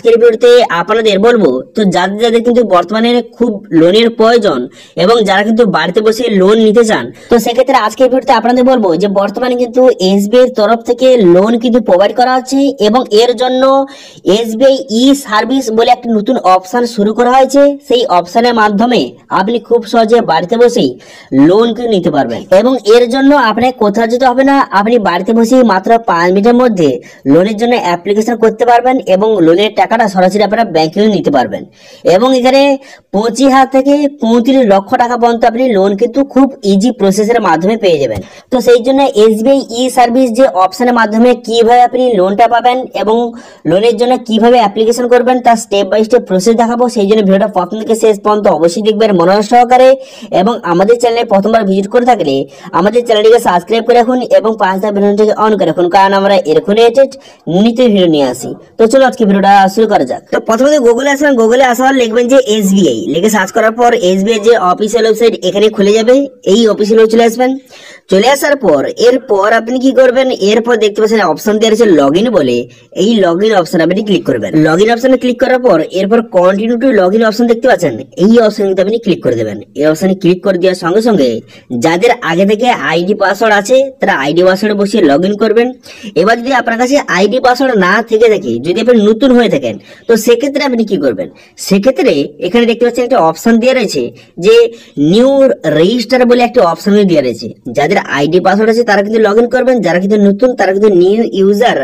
আজকের ভিডিওতে আপনাদের বলবো তো যাদের যাদের কিন্তু বর্তমানে খুব লোনের প্রয়োজন এবং যারা কিন্তু বাড়িতে বসে লোন নিতে চান, তো সেক্ষেত্রে আজকের ভিডিওতে আপনাদের বলবো যে বর্তমানে কিন্তু এসবিআই এর তরফ থেকে লোন কিন্তু প্রোভাইড করা হচ্ছে এবং এর জন্য এসবিআই ই সার্ভিস বলে একটা নতুন অপশন শুরু করা হয়েছে। সেই অপশনের মাধ্যমে আপনি খুব সহজে বাড়িতে বসেই লোন কিন্তু নিতে পারবেন এবং এর জন্য আপনাকে কোথাও যেতে হবে না। আপনি বাড়িতে বসেই মাত্র 5 মিনিটের মধ্যে লোনের জন্য অ্যাপ্লিকেশন করতে পারবেন এবং লোনের টাকাটা সরাসরি আপনারা ব্যাংকে নিতে পারবেন এবং এখানে 25,000 থেকে 35 লক্ষ টাকা পর্যন্ত আপনি লোন কিন্তু খুব ইজি প্রসেসের মাধ্যমে পেয়ে যাবেন। তো সেই জন্য এসবিআই ই সার্ভিস যে অপশনের মাধ্যমে কিভাবে আপনি লোনটা পাবেন এবং লোনের জন্য কিভাবে অ্যাপ্লিকেশন করবেন তার স্টেপ বাই স্টেপ প্রসেস দেখাবো। সেই জন্য ভিডিওটা প্রথম থেকে শেষ পর্যন্ত অবশ্যই দেখবেন মনোযোগ সহকারে এবং আমাদের চ্যানেলে প্রথমবার ভিজিট করে থাকলে আমাদের চ্যানেলটিকে সাবস্ক্রাইব করে রাখুন এবং পাশে বেলআইকনটিকে অন করে রাখুন, কারণ আমরা এরকম নিত্য ভিডিও নিয়ে আসি। তো চলো আজকে ভিডিওটা শুরু করা যাক। তো প্রথমে গুগলে আসবেন, গুগলে আসার লিখবেন যে এসবিআই, লিখে সার্চ করার পর এসবিআই যে অফিসিয়াল ওয়েবসাইট এখানে খুলে যাবে। এই অফিসিয়াল চলে আসবেন, চলে আসার পর এরপর আপনি কি করবেন, এরপর দেখতে পাচ্ছেন অপশন দেওয়া আছে লগইন বলে। এই লগইন অপশন আপনি ক্লিক করবেন। লগইন অপশনে ক্লিক করার পর এরপর কন্টিনিউ টু লগইন অপশন দেখতে পাচ্ছেন, এই অপশনে কিন্তু আপনি ক্লিক করে দেবেন। এই অপশনে ক্লিক করে দেওয়ার সঙ্গে সঙ্গে যাদের আগে থেকে আইডি পাসওয়ার্ড আছে তারা আইডি পাসওয়ার্ডে বসিয়ে লগইন করবেন। এবার যদি আপনার কাছে আইডি পাসওয়ার্ড না থেকে থাকে, যদি আপনি নতুন হয়ে থাকেন, তো সেক্ষেত্রে আপনি কি করবেন, সেক্ষেত্রে এখানে দেখতে পাচ্ছেন একটা অপশন দেওয়া রয়েছে যে নিউ রেজিস্টার বলে একটা অপশন দেওয়া রয়েছে। যাদের আইডি পাসওয়ার্ড আছে তারা কিন্তু লগইন করবেন, যারা কিন্তু নতুন তারা কিন্তু নিউ ইউজার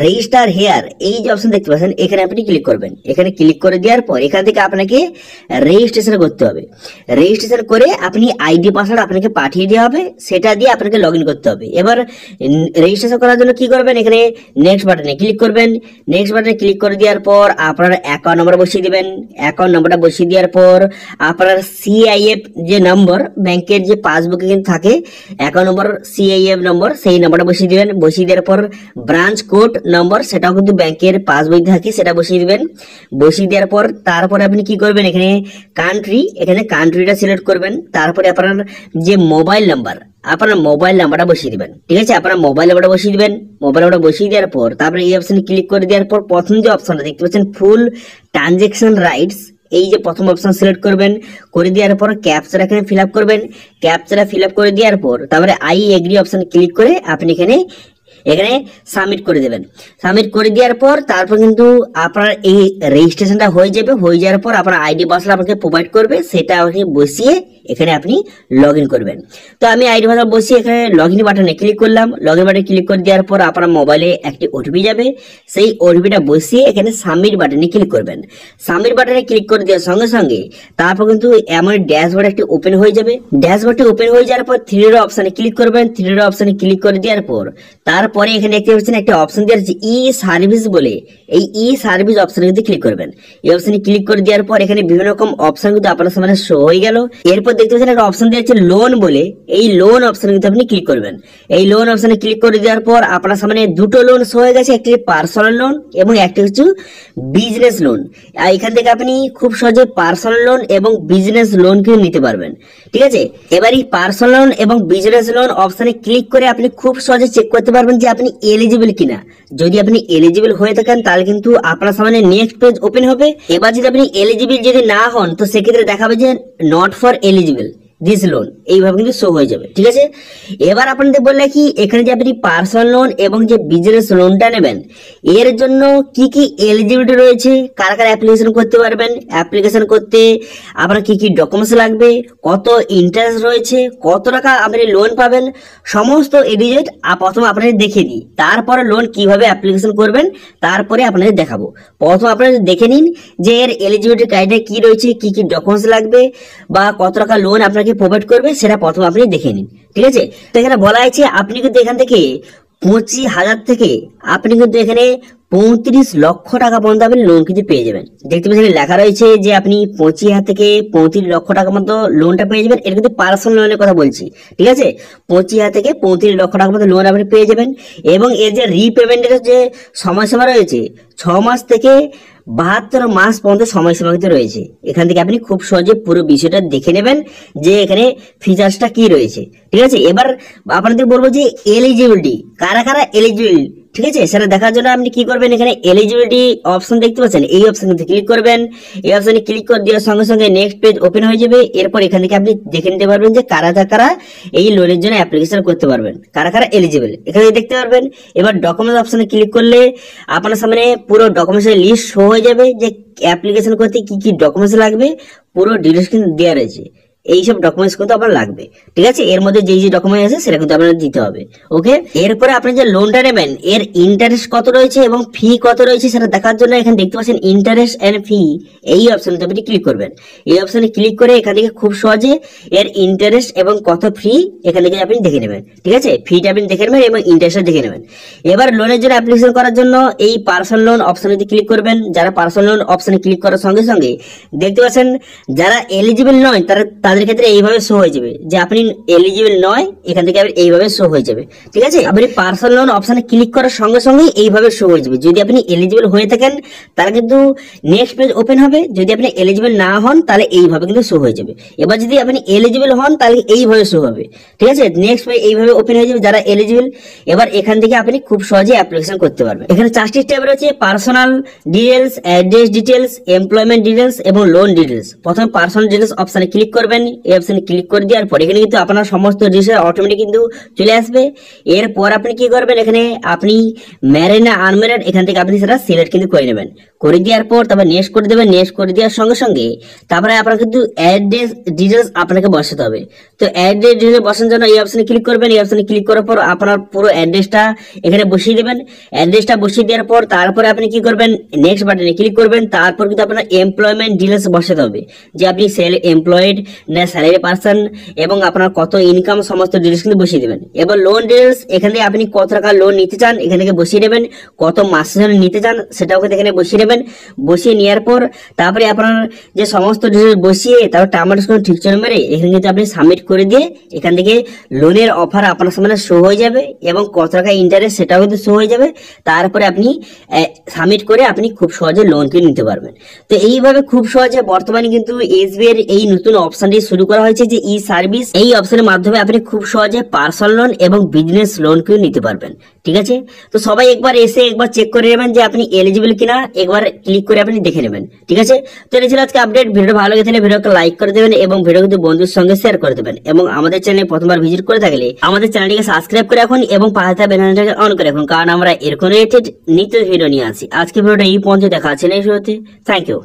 রেজিস্টার হেয়ার এই যে অপশন দেখতে পাচ্ছেন এখানে আপনি ক্লিক করবেন। এখানে ক্লিক করে দেওয়ার পর এখান থেকে আপনাকে রেজিস্ট্রেশন করতে হবে। রেজিস্ট্রেশন করে আপনি আইডি পাসওয়ার্ড আপনাকে পাঠিয়ে দেওয়া হবে, সেটা দিয়ে আপনাকে লগইন করতে হবে। এবার রেজিস্ট্রেশন করার জন্য কি করবেন, এখানে নেক্সট বাটনে ক্লিক করবেন। নেক্সট বাটনে ক্লিক করে দেওয়ার পর আপনার অ্যাকাউন্ট নাম্বার বসিয়ে দিবেন। অ্যাকাউন্ট নাম্বারটা বসিয়ে দেওয়ার পর আপনার সিআইএফ যে নম্বর ব্যাংকের যে পাসবুকে কিন্তু থাকে অ্যাকাউন্ট নম্বর সিআইএফ নম্বর, সেই নাম্বারটা বসিয়ে দিবেন। বসিয়ে দেওয়ার পর ব্রাঞ্চ কোড নম্বর সেটাও কিন্তু ব্যাংকের পাসবই থাকে, সেটা বসিয়ে দিবেন। বসিয়ে দেওয়ার পর তারপরে আপনি কি করবেন, এখানে কান্ট্রি, এখানে কান্ট্রিটা সিলেক্ট করবেন। তারপরে আপনার যে মোবাইল নাম্বার, আপনার মোবাইল নাম্বারটা বসিয়ে দিবেন। ঠিক আছে, আপনার মোবাইল নাম্বারটা বসিয়ে দিবেন। মোবাইল নাম্বারটা বসিয়ে দেওয়ার পর তারপরে এই অপশনে ক্লিক করে দেওয়ার পর প্রথম যে অপশনটা দেখতে পাচ্ছেন ফুল ট্রানজেকশন রাইটস, এই যে প্রথম অপশন সিলেক্ট করবেন। করে দেওয়ার পর ক্যাপচার এখানে ফিল আপ করবেন। ক্যাপচার ফিল আপ করে দেওয়ার পর তারপরে আই এগ্রি অপশন ক্লিক করে আপনি এখানে সাবমিট করে দেবেন। সাবমিট করে দেওয়ার পর তারপর কিন্তু আপনার এই রেজিস্ট্রেশনটা হয়ে যাবে। হয়ে যাওয়ার পর আপনার আইডি পাসওয়ার্ড আপনাকে প্রোভাইড করবে, সেটা আপনি বসিয়ে এখানে আপনি লগইন করবেন। তো আমি আইডি পাসওয়ার্ড বসিয়ে এখানে লগইন বাটনে ক্লিক করলাম। লগইন বাটনে ক্লিক করে দেওয়ার পর আপনার মোবাইলে একটি ওটিপি যাবে, সেই ওটিপিটা বসিয়ে এখানে সাবমিট বাটনে ক্লিক করবেন। সাবমিট বাটনে ক্লিক করে দেওয়ার সঙ্গে সঙ্গে তারপর কিন্তু এমন ড্যাশবোর্ড একটি ওপেন হয়ে যাবে। ড্যাশবোর্ডটি ওপেন হয়ে যাওয়ার পর থ্রি ডট অপশনে ক্লিক করবেন। থ্রি ডট অপশনে ক্লিক করে দেওয়ার পর তারপরে এখানে দেখতে পাচ্ছেন একটা অপশন দেওয়া আছে ই সার্ভিস বলে, এই ই সার্ভিস অপশনে কিন্তু ক্লিক করবেন। এই অপশনে ক্লিক করে দেওয়ার পর এখানে বিভিন্ন রকম অপশন কিন্তু আপনার সামনে শো হয়ে গেল। এরপর দেখতে পাচ্ছেন একটা অপশন দেওয়া আছে লোন বলে, এই লোন অপশনে কিন্তু আপনি ক্লিক করবেন। এই লোন অপশনে ক্লিক করে দেওয়ার পর আপনার সামনে দুটো লোন শো হয়ে গেছে, একটি পার্সোনাল লোন এবং একটি হচ্ছে বিজনেস লোন। এখান থেকে আপনি খুব সহজে পার্সোনাল লোন এবং বিজনেস লোন কিন্তু নিতে পারবেন। ঠিক আছে, এবার এই পার্সোনাল লোন এবং বিজনেস লোন অপশনে ক্লিক করে আপনি খুব সহজে চেক করতে পারবেন যে আপনি এলিজিবল কিনা। যদি আপনি এলিজিবল হয়ে থাকেন তাহলে কিন্তু আপনার সামনে নেক্সট পেজ ওপেন হবে। এবার যদি আপনি এলিজিবল যদি না হন তো সেক্ষেত্রে দেখাবে যে not for eligible this loan, এইভাবে কিন্তু শো হয়ে যাবে। ঠিক আছে, এবার আপনাদের বললে কি এখানে যে আপনি পার্সোনাল লোন এবং যে বিজনেস লোনটা নেবেন এর জন্য কি কি এলিজিবিলিটি রয়েছে, কারা কারা অ্যাপ্লিকেশন করতে পারবেন, অ্যাপ্লিকেশন করতে আপনার কি কি ডকুমেন্টস লাগবে, কত ইন্টারেস্ট রয়েছে, কত টাকা আপনি লোন পাবেন, সমস্ত এডিজেট প্রথমে আপনাদের দেখিয়ে দিই। তারপরে লোন কিভাবে অ্যাপ্লিকেশন করবেন তারপরে আপনাদের দেখাবো। প্রথম আপনারা দেখে নিন যে এর এলিজিবিলিটি ক্রাইটেরিয়া কি রয়েছে, কি কি ডকুমেন্টস লাগবে বা কত টাকা লোন আপনাকে প্রোভাইড করবে সেটা প্রথম আপনি দেখে নিন। ঠিক আছে, তো এখানে বলা আছে আপনি কিন্তু এখান থেকে 25,000 থেকে আপনি কিন্তু এখানে 35 লক্ষ টাকা পর্যন্ত আপনি লোন কিন্তু পেয়ে যাবেন। দেখতে পাচ্ছেন লেখা রয়েছে যে আপনি 25,000 থেকে 35 লক্ষ টাকা মতো লোনটা পেয়ে যাবেন। এটা কিন্তু পার্সোনাল লোনের কথা বলছি। ঠিক আছে, 25,000 থেকে 35 লক্ষ টাকা মতো লোন আপনি পেয়ে যাবেন এবং এর যে রিপেমেন্টের যে সময়সীমা রয়েছে 6 মাস থেকে 72 মাস পর্যন্ত সময়সীমা কিন্তু রয়েছে। এখান থেকে আপনি খুব সহজে পুরো বিষয়টা দেখে নেবেন যে এখানে ফিচার্সটা কি রয়েছে। ঠিক আছে, এবার আপনাদের বলবো যে এলিজিবিলিটি, কারা কারা এলিজিবল ঠিক আছে, সেটা দেখার জন্য আপনি কি করবেন, এখানে এলিজিবিলিটি অপশন দেখতে পাচ্ছেন, এই অপশন ক্লিক করবেন। এই অপশনে ক্লিক করে দেওয়ার সঙ্গে সঙ্গে নেক্সট পেজ ওপেন হয়ে যাবে। এরপর এখান থেকে আপনি দেখে নিতে পারবেন যে কারা কারা এই লোনের জন্য অ্যাপ্লিকেশন করতে পারবেন, কারা কারা এলিজিবল, এখানে দেখতে পারবেন। এবার ডকুমেন্টস অপশনে ক্লিক করলে আপনার সামনে পুরো ডকুমেন্টসের লিস্ট শো হয়ে যাবে, যে অ্যাপ্লিকেশন করতে কি কি ডকুমেন্টস লাগবে, পুরো ডিটেলস কিন্তু দেওয়া রয়েছে। এইসব ডকুমেন্টস কিন্তু আপনার লাগবে, ঠিক আছে। এর মধ্যে যে যে ডকুমেন্ট আছে সেটা কিন্তু আপনার দিতে হবে। ওকে, এরপরে আপনি যে লোনটা নেবেন এর ইন্টারেস্ট কত রয়েছে এবং ফি কত রয়েছে সেটা দেখার জন্য এখানে দেখতে পাচ্ছেন ইন্টারেস্ট এন্ড ফি, এই অপশনে আপনি ক্লিক করবেন। এই অপশনে ক্লিক করে এখান থেকে খুব সহজে এর ইন্টারেস্ট এবং কত ফি এখান থেকে আপনি দেখে নেবেন, ঠিক আছে। ফিটা আপনি দেখে নেবেন এবং ইন্টারেস্টটা দেখে নেবেন। এবার লোনের জন্য অ্যাপ্লিকেশন করার জন্য এই পার্সোনাল লোন অপশনে ক্লিক করবেন। যারা পার্সোনাল লোন অপশনে ক্লিক করার সঙ্গে সঙ্গে দেখতে পাচ্ছেন যারা এলিজিবল নয় তাদের ক্ষেত্রে এইভাবে শো হয়ে যাবে যে আপনি এলিজিবল নয়, এখান থেকে এইভাবে শো হয়ে যাবে, ঠিক আছে। আপনি পার্সোনাল লোন অপশনে ক্লিক করার সঙ্গে সঙ্গে এইভাবে শো হয়ে যাবে। যদি আপনি এলিজিবল হয়ে থাকেন তাহলে কিন্তু নেক্সট পেজ ওপেন হবে, যদি আপনি এলিজিবল না হন তাহলে এইভাবে কিন্তু শো হয়ে যাবে। এবার যদি আপনি এলিজিবল হন তাহলে এইভাবে শো হবে, ঠিক আছে। নেক্সট পেজ এইভাবে ওপেন হয়ে যাবে যারা এলিজিবল। এবার এখান থেকে আপনি খুব সহজে অ্যাপ্লিকেশন করতে পারবেন। এখানে 4টি ট্যাব রয়েছে, personal details, address details, employment details এবং লোন ডিটেলস। প্রথমে পার্সোনাল ডিটেলস অপশনে ক্লিক করবেন। এই অপশনে ক্লিক করে দেওয়ার পর এখানে কিন্তু আপনার সমস্ত ডিটেলস অটোমেটিক কিন্তু চলে আসবে। এরপর আপনি কি করবেন, এখানে আপনি ম্যারিড না আনম্যারিড এখান থেকে আপনি সেটা সিলেক্ট কিন্তু করে নেবেন। করে দেওয়ার পর তারপর নেক্সট করে দেবেন। নেক্সট করে দেওয়ার সঙ্গে সঙ্গে তারপরে আপনার কিন্তু অ্যাড্রেস ডিটেলস আপনাকে বসাতে হবে। তো অ্যাড্রেস ডিটেলস বসানোর জন্য এই অপশনে ক্লিক করবেন। এই অপশনে ক্লিক করার পর আপনার পুরো অ্যাড্রেসটা এখানে বসিয়ে দেবেন। অ্যাড্রেসটা বসিয়ে দেওয়ার পর তারপরে আপনি কি করবেন, নেক্সট বাটনে ক্লিক করবেন। তারপর কিন্তু আপনার এমপ্লয়মেন্ট ডিটেলস বসাতে হবে, যে আপনি এমপ্লয়েড না স্যালারি পারসন এবং আপনার কত ইনকাম সমস্ত ডিটেলস কিন্তু বসিয়ে দেবেন। এবার লোন ডিটেলস এখানে আপনি কত টাকা লোন নিতে চান এখান থেকে বসিয়ে দেবেন, কত মাসের জন্য নিতে চান সেটাও এখানে বসিয়ে দেবেন। বসিয়ে নেওয়ার পর তারপরে আপনার যে সমস্ত ডিটেলস বসিয়ে তারপর টার্মস কোনো ঠিক চলে মেরে এখানে কিন্তু আপনি সাবমিট করে দিয়ে এখান থেকে লোনের অফার আপনার সামনে শো হয়ে যাবে এবং কত টাকা ইন্টারেস্ট সেটাও কিন্তু শো হয়ে যাবে। তারপরে আপনি সাবমিট করে আপনি খুব সহজে লোন কিনে নিতে পারবেন। তো এইভাবে খুব সহজে বর্তমানে কিন্তু এসবিআই এর এই নতুন অপশনটি শুরু করা হয়েছে যে ই সার্ভিস, এই অপশনের মাধ্যমে আপনি খুব সহজে পার্সোনাল লোন এবং বিজনেস লোন কিনে নিতে পারবেন, ঠিক আছে। তো সবাই একবার এসে একবার চেক করে নেবেন যে আপনি এলিজিবল কিনা, একবার ক্লিক করে আপনি দেখে নেবেন, ঠিক আছে। তো এই ছিল আজকে আপডেট। ভিডিও ভালো লেগে থাকলে ভিডিওকে লাইক করে দেবেন এবং ভিডিও কিন্তু বন্ধুর সঙ্গে শেয়ার করে দেবেন এবং আমাদের চ্যানেলে প্রথমবার ভিজিট করে থাকলে আমাদের চ্যানেলটিকে সাবস্ক্রাইব করে রাখুন এবং পাশে থাকা বেল আইকনটাকে অন করে রাখুন, কারণ আমরা এরকম রিলেটেড নিত্য ভিডিও নিয়ে আসি। আজকে ভিডিওটা এই পর্যন্ত দেখা আছে নেক্সট ভিডিওতে। Thank you.